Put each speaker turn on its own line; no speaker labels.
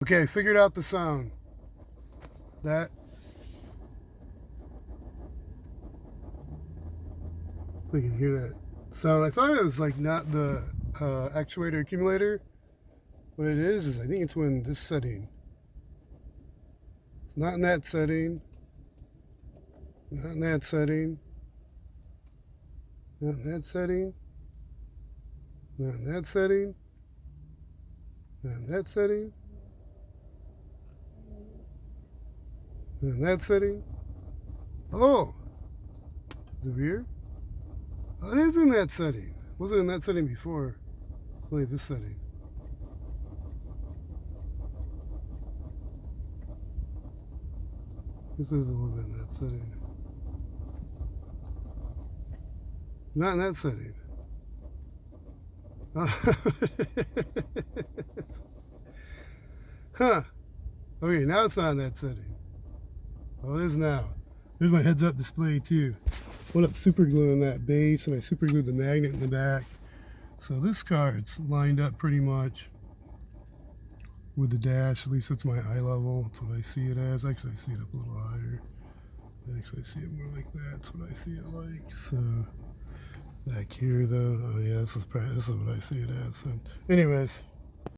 Okay, figured out the sound. That. We can hear that sound. I thought it was like not the actuator accumulator. What it is I think it's when this setting. It's not in that setting. Not in that setting. Not in that setting. Not in that setting. Not in that setting. Not in that setting. Oh! Is it weird? Oh, it is in that setting. It wasn't in that setting before. It's only this setting. This is a little bit in that setting. Not in that setting. Huh. Okay, now it's not in that setting. Oh, it is now. There's my heads-up display too. Put up super glue in that base, and I super glued the magnet in the back. So this card's lined up pretty much with the dash. At least that's my eye level. That's what I see it as. Actually, I see it up a little higher. Actually, I see it more like that. That's what I see it like. So back here, though, oh yeah, this is what I see it as. So, anyways.